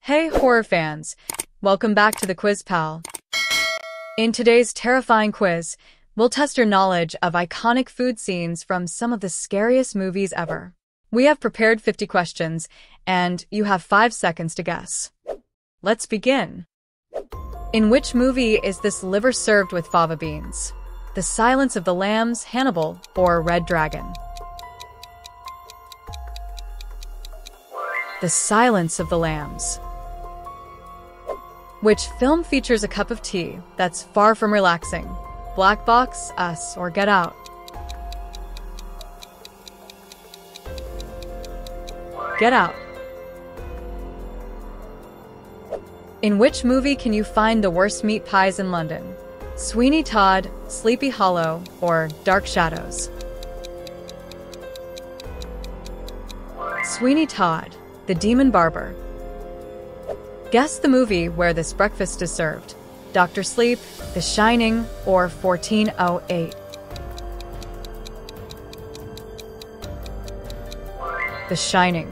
Hey horror fans, welcome back to the Quiz Pal. In today's terrifying quiz, we'll test your knowledge of iconic food scenes from some of the scariest movies ever. We have prepared 50 questions, and you have 5 seconds to guess. Let's begin. In which movie is this liver served with fava beans? The Silence of the Lambs, Hannibal, or Red Dragon? The Silence of the Lambs. Which film features a cup of tea that's far from relaxing? Black Box, Us, or Get Out? Get Out. In which movie can you find the worst meat pies in London? Sweeney Todd, Sleepy Hollow, or Dark Shadows? Sweeney Todd, the Demon Barber. Guess the movie where this breakfast is served. Dr. Sleep, The Shining, or 1408? The Shining.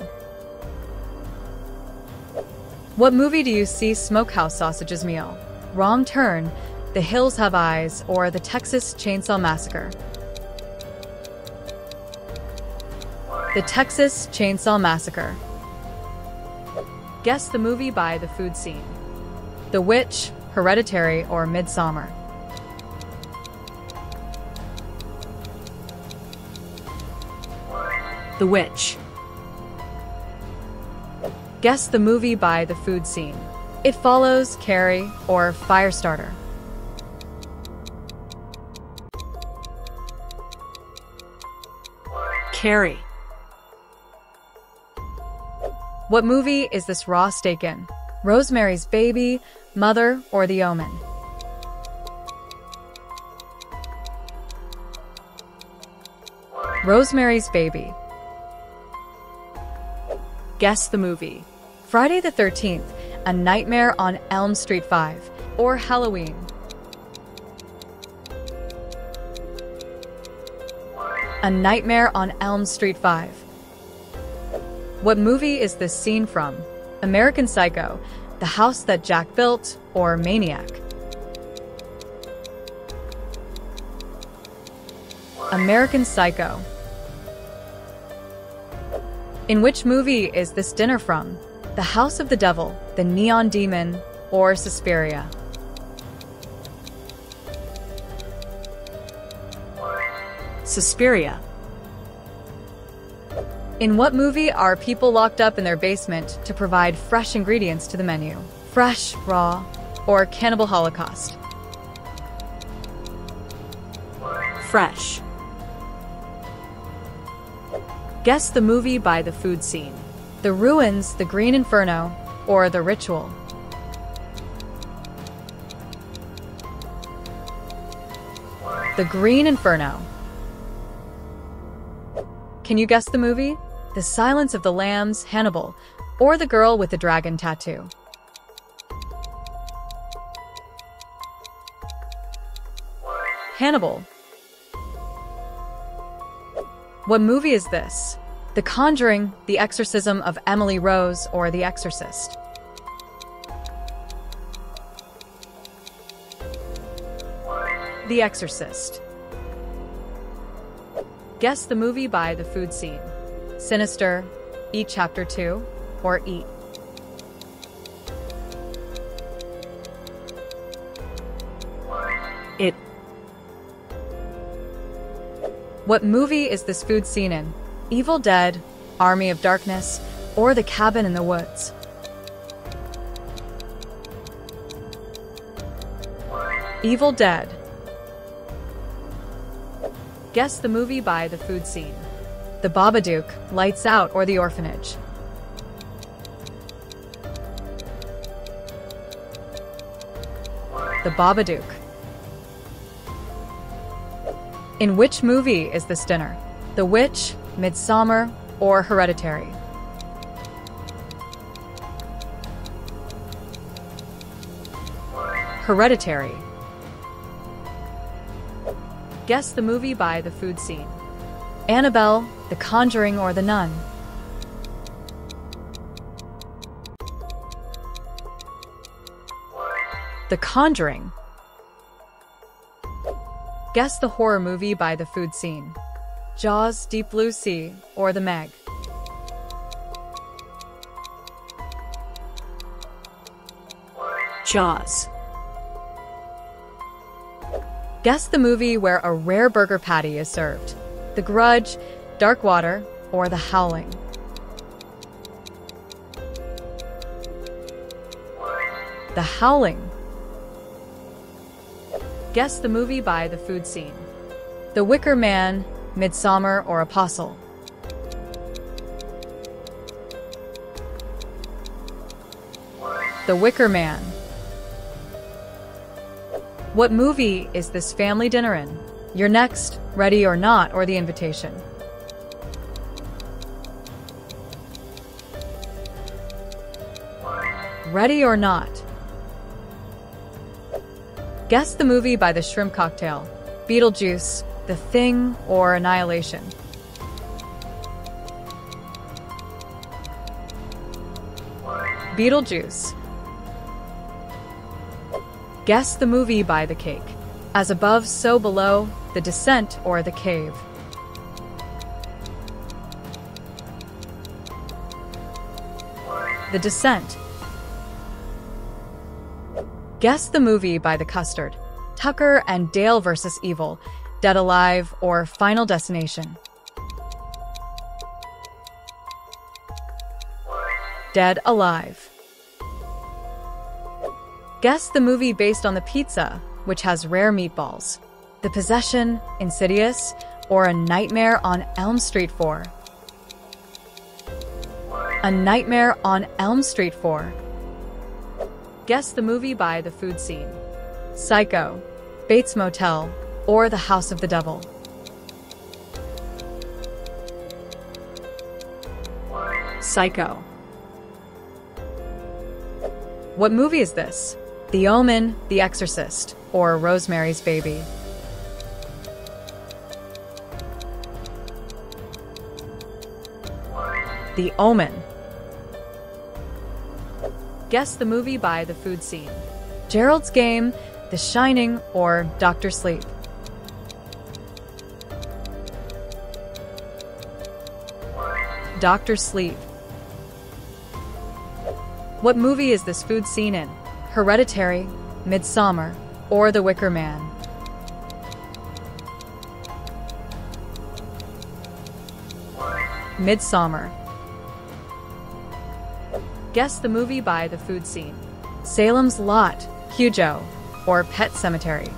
What movie do you see Smokehouse Sausage's meal? Wrong Turn, The Hills Have Eyes, or The Texas Chainsaw Massacre? The Texas Chainsaw Massacre. Guess the movie by the food scene. The Witch, Hereditary, or Midsommar? The Witch. Guess the movie by the food scene. It Follows, Carrie, or Firestarter? Carrie. What movie is this raw steak in? Rosemary's Baby, Mother, or The Omen? Rosemary's Baby. Guess the movie. Friday the 13th, A Nightmare on Elm Street 5, or Halloween? A Nightmare on Elm Street 5. What movie is this scene from? American Psycho, The House That Jack Built, or Maniac? American Psycho. In which movie is this dinner from? The House of the Devil, The Neon Demon, or Suspiria? Suspiria. In what movie are people locked up in their basement to provide fresh ingredients to the menu? Fresh, Raw, or Cannibal Holocaust? Fresh. Guess the movie by the food scene. The Ruins, The Green Inferno, or The Ritual? The Green Inferno. Can you guess the movie? The Silence of the Lambs, Hannibal, or The Girl with the Dragon Tattoo? Hannibal. What movie is this? The Conjuring, The Exorcism of Emily Rose, or The Exorcist? The Exorcist. Guess the movie by the food scene. Sinister, Eat Chapter 2, or Eat? It. What movie is this food scene in? Evil Dead, Army of Darkness, or The Cabin in the Woods? Evil Dead. Guess the movie by the food scene. The Babadook, Lights Out, or The Orphanage? The Babadook. In which movie is this dinner? The Witch, Midsommar, or Hereditary? Hereditary. Guess the movie by the food scene. Annabelle, The Conjuring, or The Nun? The Conjuring. Guess the horror movie by the food scene. Jaws, Deep Blue Sea, or The Meg. Jaws. Guess the movie where a rare burger patty is served. The Grudge, Dark Water, or The Howling. The Howling. Guess the movie by the food scene. The Wicker Man, Midsummer, or Apostle. The Wicker Man. What movie is this family dinner in? You're Next, Ready or Not, or The Invitation? Ready or Not. Guess the movie by the shrimp cocktail. Beetlejuice, The Thing, or Annihilation. Beetlejuice. Guess the movie by the cake. As Above, So Below, The Descent, or The Cave. The Descent. Guess the movie by the custard. Tucker and Dale vs. Evil, Dead Alive, or Final Destination. Dead Alive. Guess the movie based on the pizza, which has rare meatballs. The Possession, Insidious, or A Nightmare on Elm Street 4. A Nightmare on Elm Street 4. Guess the movie by the food scene. Psycho, Bates Motel, or The House of the Devil. Psycho. What movie is this? The Omen, The Exorcist, or Rosemary's Baby? The Omen. Guess the movie by the food scene. Gerald's Game, The Shining, or Dr. Sleep. Dr. Sleep. What movie is this food scene in? Hereditary, Midsummer, or The Wicker Man? Midsummer. Guess the movie by the food scene. Salem's Lot, Cujo, or Pet Sematary.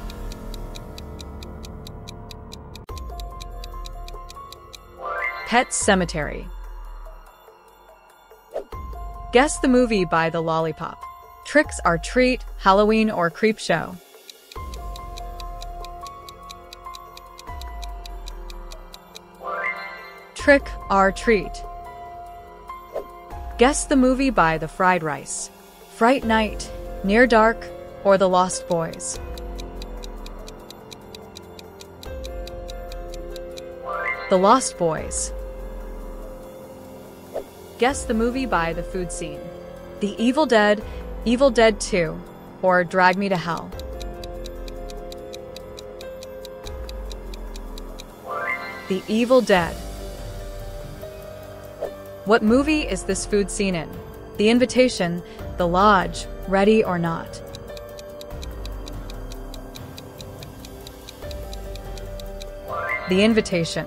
Pet Sematary. Guess the movie by the lollipop. Tricks or Treat, Halloween, or Creepshow. Trick or Treat. Guess the movie by the fried rice. Fright Night, Near Dark, or The Lost Boys. The Lost Boys. Guess the movie by the food scene. The Evil Dead, Evil Dead 2, or Drag Me to Hell. The Evil Dead. What movie is this food scene in? The Invitation, The Lodge, Ready or Not. The Invitation.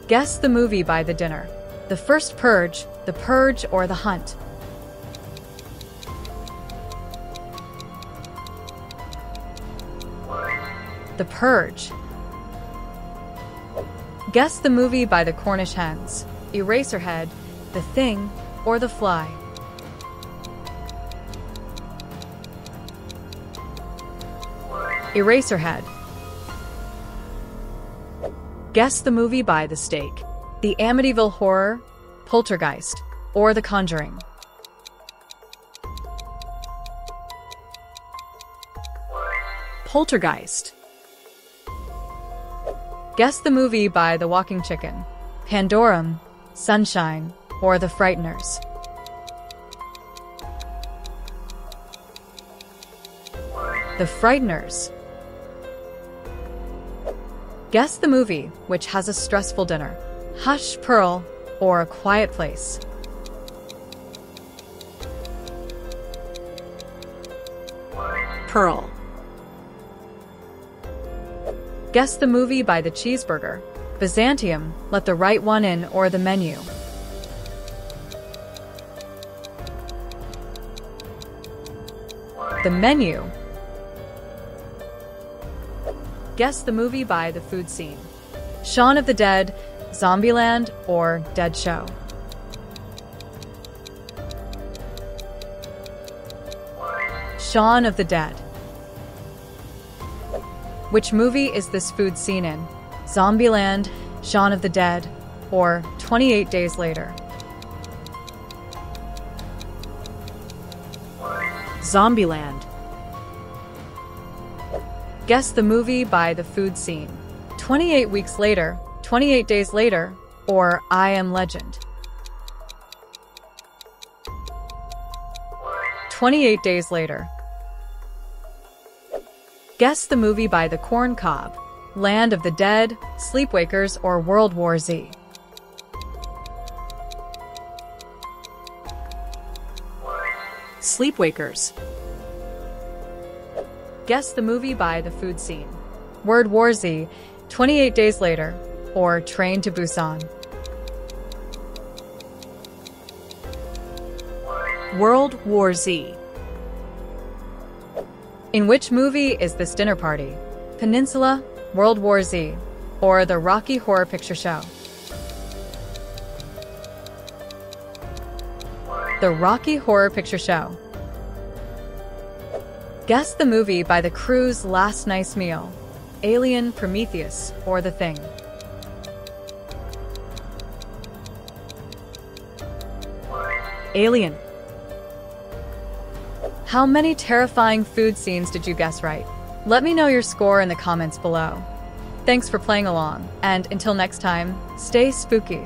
Guess the movie by the dinner. The First Purge, The Purge, or The Hunt. The Purge. Guess the movie by the Cornish hens. Eraserhead, The Thing, or The Fly. Eraserhead. Guess the movie by the steak. The Amityville Horror, Poltergeist, or The Conjuring. Poltergeist. Guess the movie by The Walking Chicken. Pandorum, Sunshine, or The Frighteners. The Frighteners. Guess the movie which has a stressful dinner. Hush, Pearl, or A Quiet Place. Pearl. Guess the movie by the cheeseburger. Byzantium, Let the Right One In, or The Menu. The Menu. Guess the movie by the food scene. Shaun of the Dead, Zombieland, or Dead Show. Shaun of the Dead. Which movie is this food scene in? Zombieland, Shaun of the Dead, or 28 Days Later? Zombieland. Guess the movie by the food scene. 28 Weeks Later, 28 Days Later, or I Am Legend. 28 Days Later. Guess the movie by the corn cob. Land of the Dead, Sleepwalkers, or World War Z. Sleepwalkers. Guess the movie by the food scene. World War Z, 28 Days Later, or Train to Busan. World War Z. In which movie is this dinner party? Peninsula, World War Z, or The Rocky Horror Picture Show? The Rocky Horror Picture Show. Guess the movie by the crew's last nice meal. Alien, Prometheus, or The Thing. Alien. How many terrifying food scenes did you guess right? Let me know your score in the comments below. Thanks for playing along, and until next time, stay spooky.